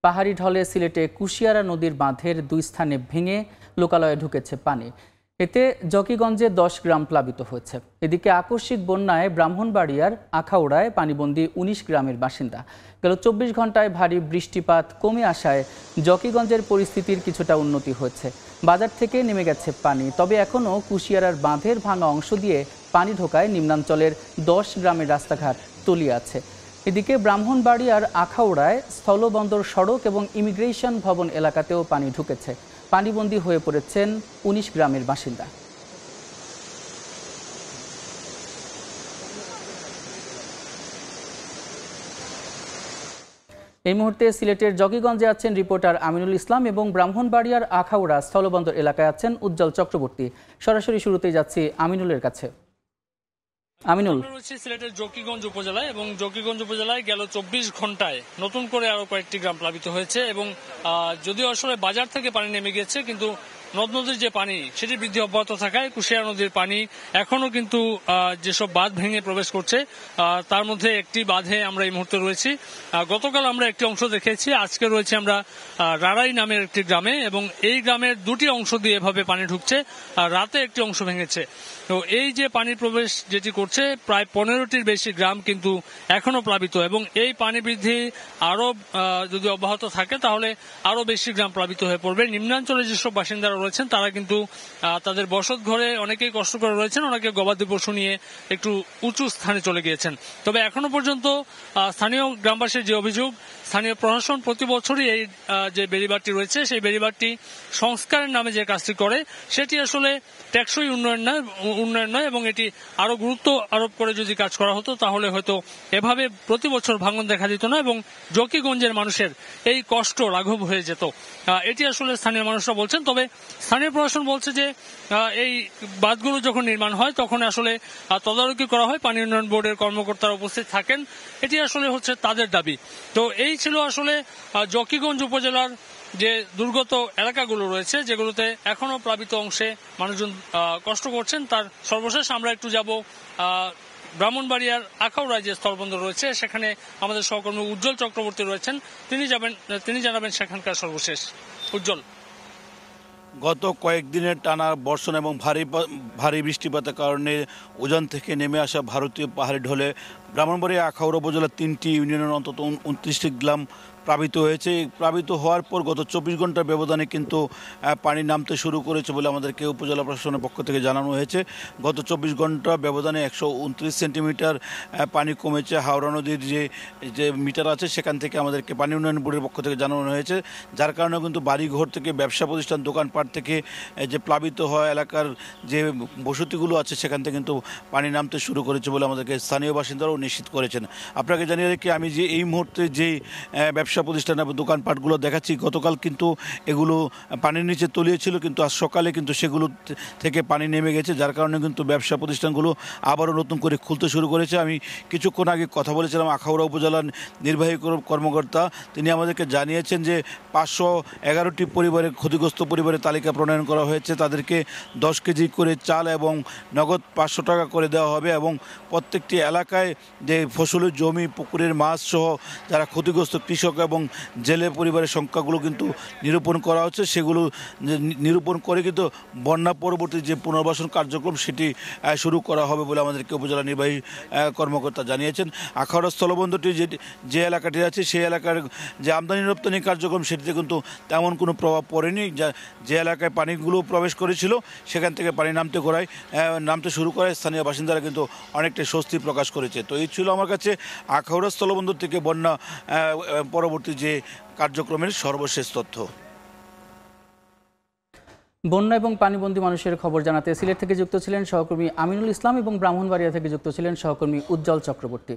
পাহাড়ি ঢলে সিলেটে কুশিয়ারা নদীর বাঁধের 2 স্থানে ভেঙে লোকালয়ে ঢুকেছে পানি। এতে জকিগঞ্জে 10 গ্রাম প্লাবিত হয়েছে। এদিকে আকস্মিক বন্যায় ব্রাহ্মণবাড়িয়ার আখাউড়ায় পানিবন্দী 19 গ্রামের বাসিন্দা। গেল 24 ঘন্টায় ভারী বৃষ্টিপাত কমে আসায় জকিগঞ্জের পরিস্থিতির কিছুটা উন্নতি হয়েছে। বাজার থেকে নেমে গেছে পানি, তবে এখনও কুশিয়ারার বাঁধের ভাঙা অংশ দিয়ে পানি ঢোকায় নিম্নাঞ্চলের 10 গ্রামের রাস্তাঘাট তলিয়ে আছে। এদিকে ব্রাহ্মণবাড়িয়ার আখাউড়ায় স্থলবন্দর সড়ক এবং ইমিগ্রেশন ভবন এলাকাতেও পানি ঢুকেছে। পানিবন্দী হয়ে পড়েছেন 19 গ্রামের বাসিন্দা। এই মুহূর্তে সিলেটের জকিগঞ্জে আছেন রিপোর্টার আমিনুল ইসলাম এবং ব্রাহ্মণবাড়িয়ার আখাউড়া স্থলবন্দর এলাকায় আছেন উজ্জ্বল চক্রবর্তী। সরাসরি শুরুতেই যাচ্ছি আমিনুলের কাছে। আমিনুল, সিলেটের জকিগঞ্জ উপজেলায় এবং জকিগঞ্জ উপজেলায় গেল 24 ঘন্টায় নতুন করে আরো কয়েকটি গ্রাম প্লাবিত হয়েছে এবং যদিও আসলে বাজার থেকে পানি নেমে গিয়েছে, কিন্তু নদ নদীর যে পানি সেটি বৃদ্ধি অব্যাহত থাকায় কুশিয়ারা নদীর পানি এখনো কিন্তু যেসব বাঁধ ভেঙে প্রবেশ করছে তার মধ্যে একটি বাঁধে আমরা এই মুহূর্তে রয়েছি। গতকাল আমরা একটি অংশ দেখেছি, আজকে রয়েছে আমরা রাড়াই নামের একটি গ্রামে এবং এই গ্রামের 2টি অংশ দিয়ে এভাবে পানি ঢুকছে। রাতে একটি অংশ ভেঙেছে। তো এই যে পানির প্রবেশ যেটি করছে, প্রায় 15টির বেশি গ্রাম কিন্তু এখনো প্লাবিত এবং এই পানি বৃদ্ধি আরো যদি অব্যাহত থাকে তাহলে আরো বেশি গ্রাম প্লাবিত হয়ে পড়বে। নিম্নাঞ্চলে যেসব বাসিন্দারা রয়েছেন তারা কিন্তু তাদের বসত ঘরে অনেকেই কষ্ট করে রয়েছেন, অনেকে গবাদি পশু নিয়ে একটু উঁচু স্থানে চলে গিয়েছেন। তবে এখনো পর্যন্ত স্থানীয় গ্রামবাসীর যে অভিযোগ, স্থানীয় প্রশাসন প্রতি বছরই এই যে বেড়িবাঁধটি রয়েছে সেই বেড়িবাঁধটি সংস্কারের নামে যে কাজটি করে সেটি আসলে টেকসই উন্নয়ন নয় এবং এটি আরো গুরুত্ব আরোপ করে যদি কাজ করা হতো তাহলে হয়তো এভাবে প্রতি বছর ভাঙন দেখা দিত না এবং জকিগঞ্জের মানুষের এই কষ্ট লাঘব হয়ে যেত। এটি আসলে স্থানীয় মানুষরা বলছেন। তবে স্থানীয় প্রশাসন বলছে যে এই বাঁধগুলো যখন নির্মাণ হয় তখন আসলে তদারকি করা হয়, পানি উন্নয়ন বোর্ডের কর্মকর্তারা উপস্থিত থাকেন, এটি আসলে হচ্ছে তাদের দাবি। তো এই ছিল আসলে জকিগঞ্জ উপজেলার যে দুর্গত এলাকাগুলো রয়েছে যেগুলোতে এখনো প্লাবিত অংশে মানুষজন কষ্ট করছেন তার সর্বশেষ আমরা একটু যাব ব্রাহ্মণবাড়িয়ার আখাউড়ায় যে স্থলবন্দর রয়েছে সেখানে আমাদের সহকর্মী উজ্জ্বল চক্রবর্তী রয়েছেন, তিনি জানাবেন সেখানকার সর্বশেষ। উজ্জ্বল, গত কয়েকদিনের টানা বর্ষণ এবং ভারী বৃষ্টিপাতের কারণে উজান থেকে নেমে আসা ভারতীয় পাহাড়ি ঢলে ব্রাহ্মণবাড়িয়া আখাউড়া উপজেলার 3টি ইউনিয়নের অন্তত 29টি গ্রাম প্লাবিত হয়েছে। প্লাবিত হওয়ার পর গত 24 ঘন্টার ব্যবধানে কিন্তু পানি নামতে শুরু করেছে বলে আমাদেরকে উপজেলা প্রশাসনের পক্ষ থেকে জানানো হয়েছে। গত 24 ঘন্টা ব্যবধানে 129 সেন্টিমিটার পানি কমেছে। হাওড়া নদীর যে মিটার আছে সেখান থেকে আমাদেরকে পানি উন্নয়ন বোর্ডের পক্ষ থেকে জানানো হয়েছে, যার কারণে কিন্তু বাড়িঘর থেকে, ব্যবসা প্রতিষ্ঠান, দোকানপাট থেকে যে প্লাবিত হওয়া এলাকার যে বসতিগুলো আছে সেখান থেকে কিন্তু পানি নামতে শুরু করেছে বলে আমাদেরকে স্থানীয় বাসিন্দারাও নিশ্চিত করেছেন। আপনাকে জানিয়ে রেখে আমি যে এই মুহূর্তে যে ব্যবসা প্রতিষ্ঠান এবং দোকানপাটগুলো দেখাচ্ছি, গতকাল কিন্তু এগুলো পানির নিচে তলিয়ে ছিল, কিন্তু আজ সকালে কিন্তু সেগুলো থেকে পানি নেমে গেছে, যার কারণে কিন্তু ব্যবসা প্রতিষ্ঠানগুলো আবারও নতুন করে খুলতে শুরু করেছে। আমি কিছুক্ষণ আগে কথা বলেছিলাম আখাউড়া উপজেলার নির্বাহী কর্মকর্তা, তিনি আমাদেরকে জানিয়েছেন যে 511টি পরিবারের ক্ষতিগ্রস্ত পরিবারের তালিকা প্রণয়ন করা হয়েছে। তাদেরকে 10 কেজি করে চাল এবং নগদ 500 টাকা করে দেওয়া হবে এবং প্রত্যেকটি এলাকায় যে ফসলের জমি, পুকুরের মাছ সহ যারা ক্ষতিগ্রস্ত কৃষক এবং জেলে পরিবারের সংখ্যাগুলো কিন্তু নিরূপণ করা হচ্ছে। সেগুলো নিরূপণ করে কিন্তু বন্যা পরবর্তী যে পুনর্বাসন কার্যক্রম সেটি শুরু করা হবে বলে আমাদেরকে উপজেলা নির্বাহী কর্মকর্তা জানিয়েছেন। আখাউড়া স্থলবন্দরটি যে এলাকাটি আছে সেই এলাকার যে আমদানি রপ্তানি কার্যক্রম সেটিতে কিন্তু তেমন কোনো প্রভাব পড়েনি। যে এলাকায় পানিগুলো প্রবেশ করেছিল সেখান থেকে পানি নামতে শুরু করে স্থানীয় বাসিন্দারা কিন্তু অনেকটাই স্বস্তি প্রকাশ করেছে। তো এই ছিল আমার কাছে আখাউড়া স্থলবন্দর থেকে বন্যা পরবর্তী যে কার্যক্রমের সর্বশেষ তথ্য। বন্যা এবং পানিবন্দী মানুষের খবর জানাতে সিলেট থেকে যুক্ত ছিলেন সহকর্মী আমিনুল ইসলাম এবং ব্রাহ্মণবাড়িয়া থেকে যুক্ত ছিলেন সহকর্মী উজ্জ্বল চক্রবর্তী।